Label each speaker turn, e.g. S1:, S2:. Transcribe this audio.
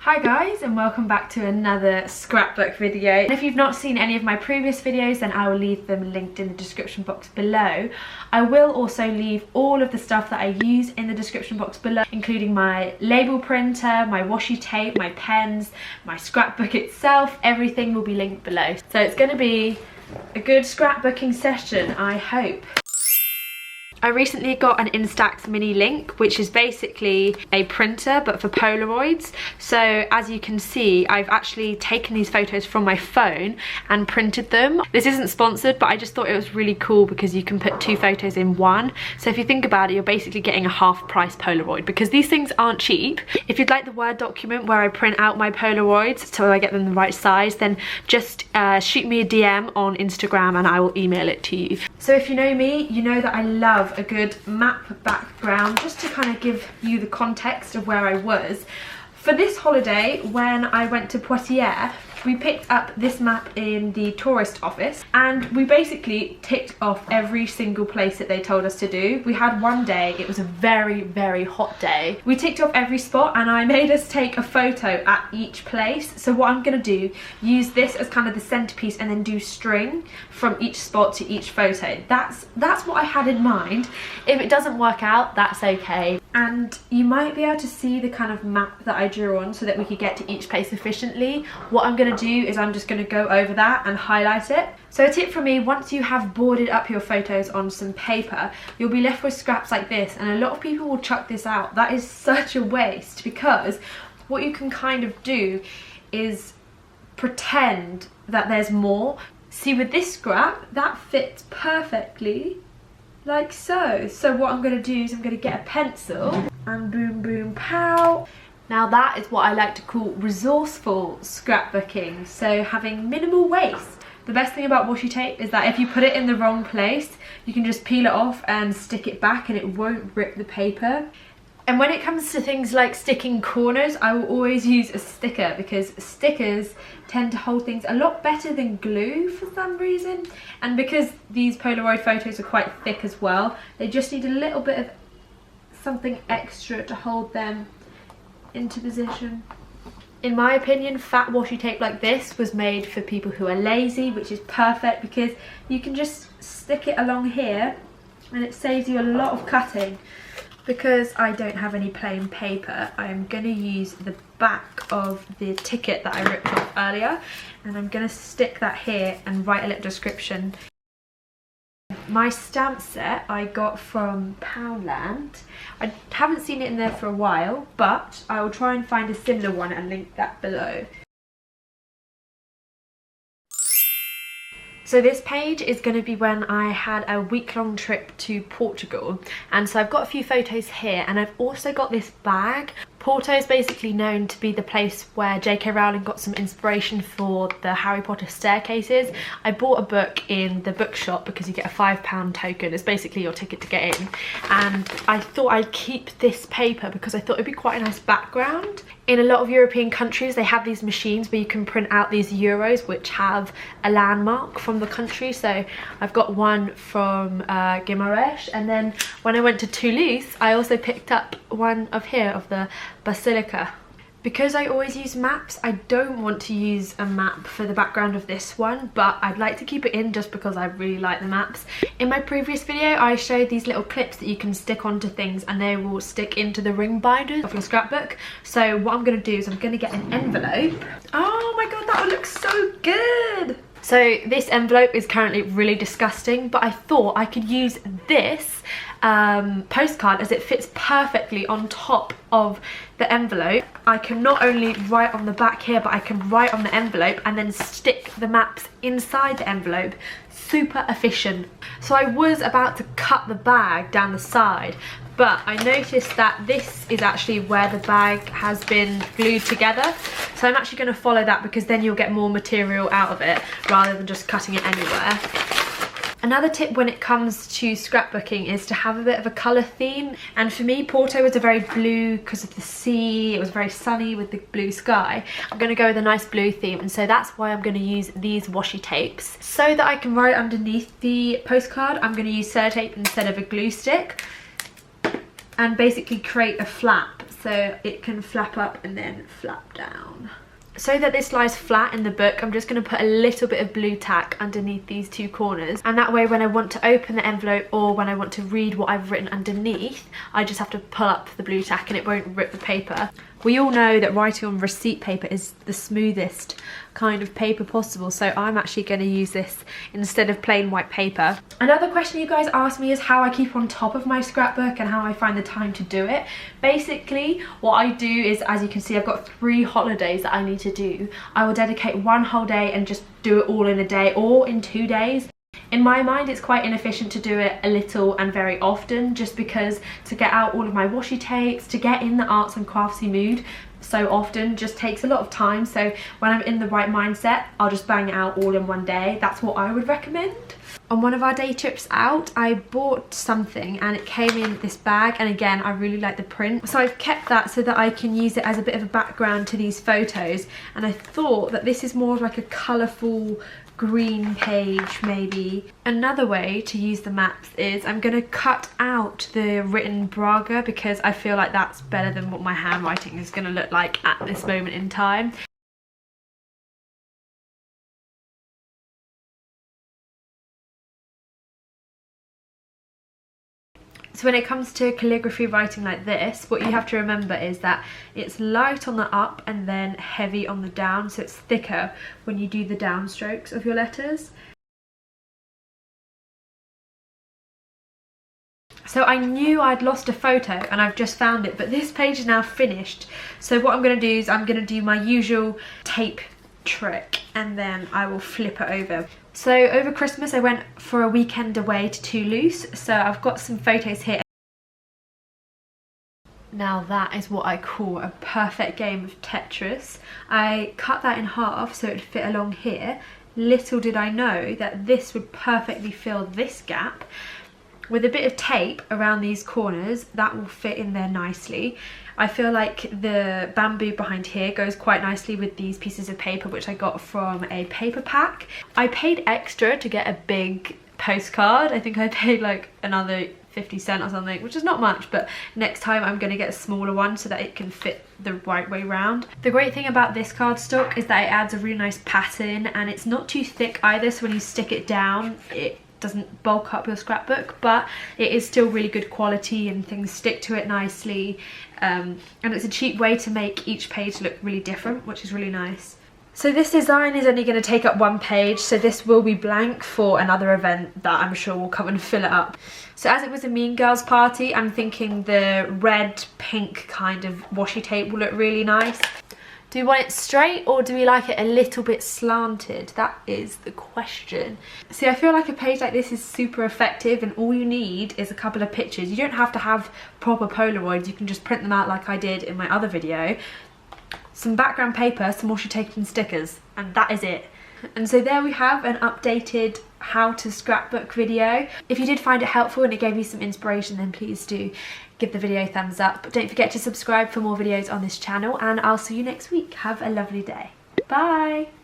S1: Hi guys, and welcome back to another scrapbook video. And if you've not seen any of my previous videos, then I will leave them linked in the description box below. I will also leave all of the stuff that I use in the description box below, including my label printer, my washi tape, my pens, my scrapbook itself. Everything will be linked below. So it's going to be a good scrapbooking session, I hope. I recently got an Instax Mini Link, which is basically a printer but for Polaroids. So as you can see, I've actually taken these photos from my phone and printed them. This isn't sponsored, but I just thought it was really cool because you can put two photos in one. So if you think about it, you're basically getting a half price Polaroid because these things aren't cheap. If you'd like the Word document where I print out my Polaroids so I get them the right size, then just shoot me a DM on Instagram and I will email it to you. So if you know me, you know that I love a good map background just to kind of give you the context of where I was. For this holiday, when I went to Poitiers, we picked up this map in the tourist office and we basically ticked off every single place that they told us to do. We had one day, it was a very, very hot day. We ticked off every spot and I made us take a photo at each place. So what I'm gonna do, use this as kind of the centerpiece and then do string from each spot to each photo. That's what I had in mind. If it doesn't work out, that's okay. And you might be able to see the kind of map that I drew on so that we could get to each place efficiently. What I'm going to do is I'm just going to go over that and highlight it. So a tip from me, once you have boarded up your photos on some paper, you'll be left with scraps like this, and a lot of people will chuck this out. That is such a waste because what you can kind of do is pretend that there's more. See, with this scrap, that fits perfectly. Like so. So what I'm going to do is I'm going to get a pencil and boom boom pow. Now that is what I like to call resourceful scrapbooking, so having minimal waste. The best thing about washi tape is that if you put it in the wrong place, you can just peel it off and stick it back and it won't rip the paper. And when it comes to things like sticking corners, I will always use a sticker because stickers tend to hold things a lot better than glue for some reason. And because these Polaroid photos are quite thick as well, they just need a little bit of something extra to hold them into position. In my opinion, fat washi tape like this was made for people who are lazy, which is perfect because you can just stick it along here and it saves you a lot of cutting. Because I don't have any plain paper, I'm going to use the back of the ticket that I ripped off earlier, and I'm going to stick that here and write a little description. My stamp set I got from Poundland. I haven't seen it in there for a while, but I will try and find a similar one and link that below. So this page is going to be when I had a week-long trip to Portugal, and so I've got a few photos here, and I've also got this bag. Porto is basically known to be the place where J.K. Rowling got some inspiration for the Harry Potter staircases. I bought a book in the bookshop because you get a £5 token. It's basically your ticket to get in, and I thought I'd keep this paper because I thought it'd be quite a nice background. In a lot of European countries, they have these machines where you can print out these euros which have a landmark from the country. So I've got one from Guimarães, and then when I went to Toulouse, I also picked up one of here of the Basilica. Because I always use maps, I don't want to use a map for the background of this one, but I'd like to keep it in just because I really like the maps. In my previous video, I showed these little clips that you can stick onto things and they will stick into the ring binders of your scrapbook. So what I'm going to do is I'm going to get an envelope. Oh my god, that one looks so good! So this envelope is currently really disgusting, but I thought I could use this postcard as it fits perfectly on top of the envelope. I can not only write on the back here, but I can write on the envelope and then stick the maps inside the envelope. Super efficient. So I was about to cut the bag down the side, but I noticed that this is actually where the bag has been glued together. So I'm actually going to follow that because then you'll get more material out of it rather than just cutting it anywhere. Another tip when it comes to scrapbooking is to have a bit of a colour theme, and for me Porto was a very blue because of the sea. It was very sunny with the blue sky. I'm going to go with a nice blue theme, and so that's why I'm going to use these washi tapes. So that I can write underneath the postcard, I'm going to use sellotape instead of a glue stick and basically create a flap so it can flap up and then flap down. So that this lies flat in the book, I'm just going to put a little bit of blue tack underneath these two corners, and that way when I want to open the envelope or when I want to read what I've written underneath, I just have to pull up the blue tack and it won't rip the paper. We all know that writing on receipt paper is the smoothest kind of paper possible, so I'm actually going to use this instead of plain white paper. Another question you guys asked me is how I keep on top of my scrapbook and how I find the time to do it. Basically, what I do is, as you can see, I've got 3 holidays that I need to do. I will dedicate one whole day and just do it all in a day or in 2 days. In my mind, it's quite inefficient to do it a little and very often, just because to get out all of my washi tapes, to get in the arts and craftsy mood so often just takes a lot of time. So when I'm in the right mindset, I'll just bang it out all in one day. That's what I would recommend. On one of our day trips out, I bought something and it came in this bag, and again, I really like the print, so I've kept that so that I can use it as a bit of a background to these photos. And I thought that this is more of like a colourful green page maybe. Another way to use the maps is I'm going to cut out the written Braga, because I feel like that's better than what my handwriting is going to look like at this moment in time. So when it comes to calligraphy writing like this, what you have to remember is that it's light on the up and then heavy on the down, so it's thicker when you do the downstrokes of your letters. So I knew I'd lost a photo and I've just found it, but this page is now finished. So what I'm going to do is I'm going to do my usual tape trick and then I will flip it over. So over Christmas I went for a weekend away to Toulouse, so I've got some photos here. Now that is what I call a perfect game of Tetris. I cut that in half so it would fit along here. Little did I know that this would perfectly fill this gap. With a bit of tape around these corners, that will fit in there nicely. I feel like the bamboo behind here goes quite nicely with these pieces of paper, which I got from a paper pack. I paid extra to get a big postcard. I think I paid like another 50 cents or something, which is not much, but next time I'm going to get a smaller one so that it can fit the right way round. The great thing about this cardstock is that it adds a really nice pattern, and it's not too thick either, so when you stick it down, it doesn't bulk up your scrapbook, but it is still really good quality and things stick to it nicely, and it's a cheap way to make each page look really different, which is really nice. So this design is only going to take up one page, so this will be blank for another event that I'm sure will come and fill it up. So as it was a Mean Girls party, I'm thinking the red pink kind of washi tape will look really nice. Do we want it straight or do we like it a little bit slanted? That is the question. See, I feel like a page like this is super effective, and all you need is a couple of pictures. You don't have to have proper Polaroids, you can just print them out like I did in my other video. Some background paper, some washi tape and stickers, and that is it. And so there we have an updated how to scrapbook video. If you did find it helpful and it gave you some inspiration, then please do give the video a thumbs up. Don't forget to subscribe for more videos on this channel, and I'll see you next week. Have a lovely day. Bye!